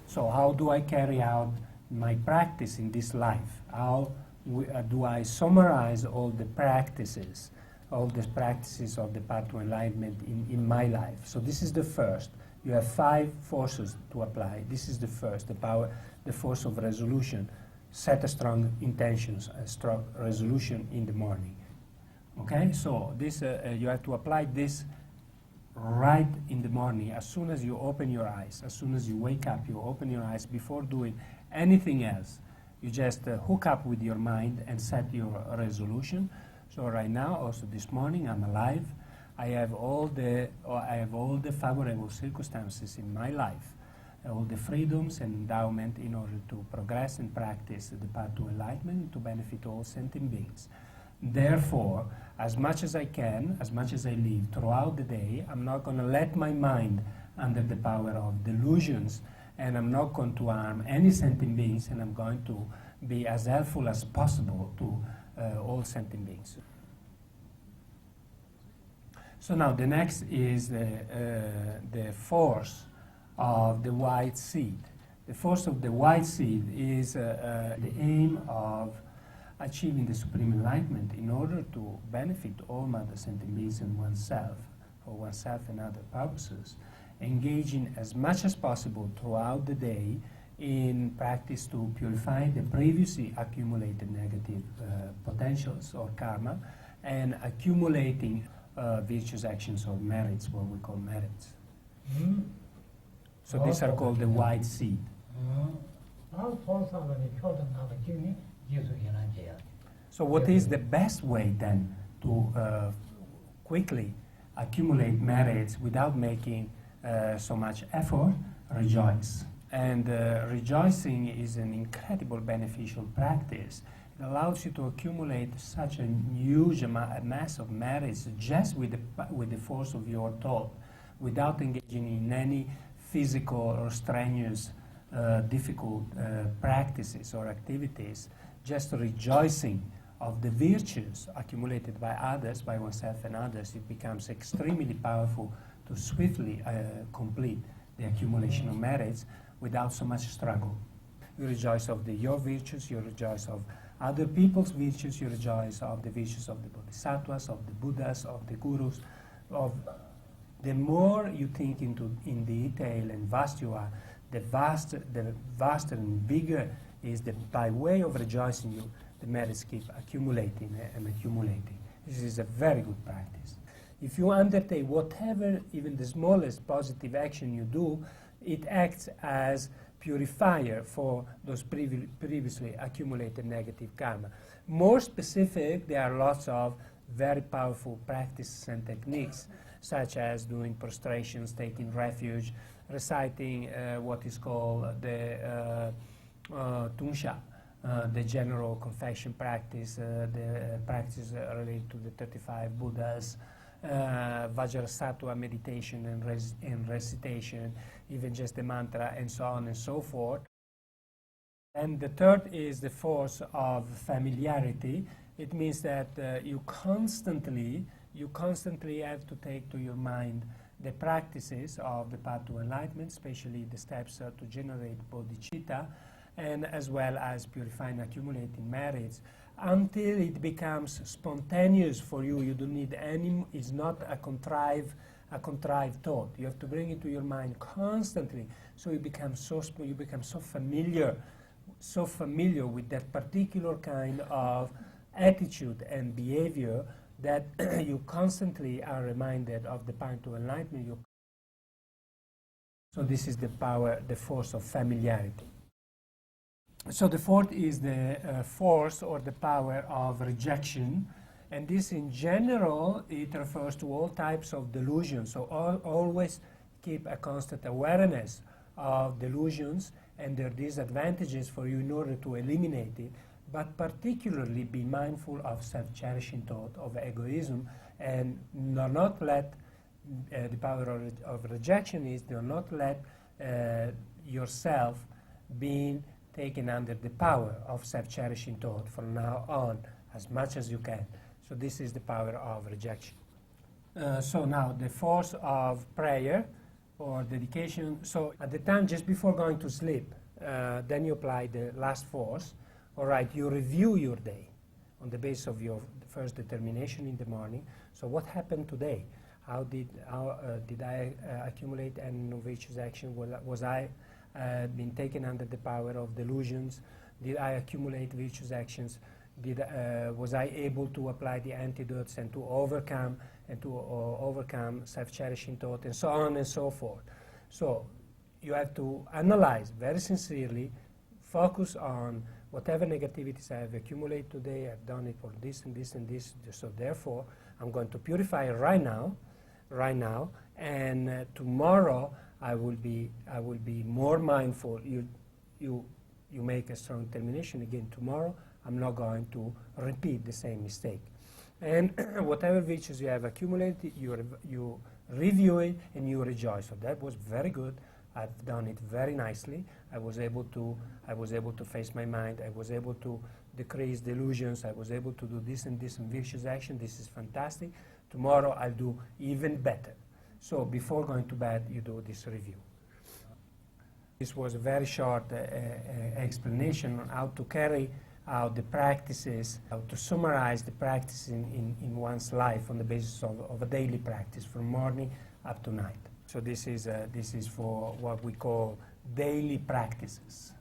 So how do I carry out my practice in this life? How do I summarize all the practices of the path to enlightenment in my life? So this is the first. You have 5 forces to apply. This is the first, the force of resolution. Set a strong intentions, a strong resolution in the morning. Okay, so this you have to apply this right in the morning, as soon as you open your eyes, as soon as you wake up, you open your eyes before doing anything else. You just hook up with your mind and set your resolution. So right now, also this morning, I'm alive. I have all the favorable circumstances in my life, all the freedoms and endowment in order to progress and practice the path to enlightenment and to benefit all sentient beings. Therefore, as much as I can, as much as I live throughout the day, I'm not going to let my mind under the power of delusions, and I'm not going to harm any sentient beings, and I'm going to be as helpful as possible to all sentient beings. So now the next is the force of the white seed. The force of the white seed is the aim of achieving the supreme enlightenment in order to benefit all mother sentient beings and oneself, for oneself and other purposes, engaging as much as possible throughout the day in practice to purify the previously accumulated negative potentials or karma, and accumulating virtuous actions or merits, what we call merits. So these are called the white seed. So what is the best way then to quickly accumulate merits without making so much effort? Rejoice. And rejoicing is an incredible beneficial practice. It allows you to accumulate such a huge mass of merits just with the force of your thought, without engaging in any physical or strenuous difficult practices or activities. Just rejoicing of the virtues accumulated by others, by oneself and others, it becomes extremely powerful to swiftly complete the accumulation of merits without so much struggle. You rejoice of your virtues, you rejoice of other people's virtues, you rejoice of the virtues of the bodhisattvas, of the Buddhas, of the gurus. The more you think in detail and vast you are, the vaster and bigger is by way of rejoicing the merits keep accumulating and accumulating. This is a very good practice. If you undertake whatever, even the smallest positive action you do, it acts as purifier for those previously accumulated negative karma. More specific, there are lots of very powerful practices and techniques, such as doing prostrations, taking refuge, reciting what is called the Tunsha, the general confession practice, the practice related to the 35 Buddhas, Vajrasattva meditation and recitation, even just the mantra, and so on and so forth. And the third is the force of familiarity. It means that you constantly have to take to your mind the practices of the path to enlightenment, especially the steps to generate bodhicitta, and as well as purifying, accumulating merits, until it becomes spontaneous for you. You don't need any. It's not a contrived thought. You have to bring it to your mind constantly, so you become so familiar with that particular kind of attitude and behavior that you constantly are reminded of the path to enlightenment. So this is the power, the force of familiarity. So the fourth is the force or the power of rejection, and this in general, it refers to all types of delusions. So always keep a constant awareness of delusions and their disadvantages for you in order to eliminate it, but particularly be mindful of self-cherishing thought, of egoism, and do not let the power of rejection is do not let yourself being taken under the power of self-cherishing thought from now on, as much as you can. So this is the power of rejection. So now the force of prayer, or dedication. So at the time, just before going to sleep, then you apply the last force. All right, you review your day on the basis of your first determination in the morning. So what happened today? How did I accumulate any virtuous action? Was I been taken under the power of delusions? Did I accumulate virtuous actions? Was I able to apply the antidotes and to overcome self-cherishing thought, and so on and so forth? So you have to analyze very sincerely, focus on whatever negativities I have accumulated today. I've done it for this and this and this. So therefore, I'm going to purify it right now, and tomorrow I will be more mindful. You make a strong determination again tomorrow. I'm not going to repeat the same mistake. And whatever virtues you have accumulated, you review it and you rejoice. So that was very good. I've done it very nicely. I was able to face my mind. I was able to decrease delusions. I was able to do this and this and virtuous action. This is fantastic. Tomorrow I'll do even better. So before going to bed, you do this review. This was a very short explanation on how to carry out the practices, how to summarize the practice in one's life on the basis of a daily practice from morning up to night. So this is for what we call daily practices.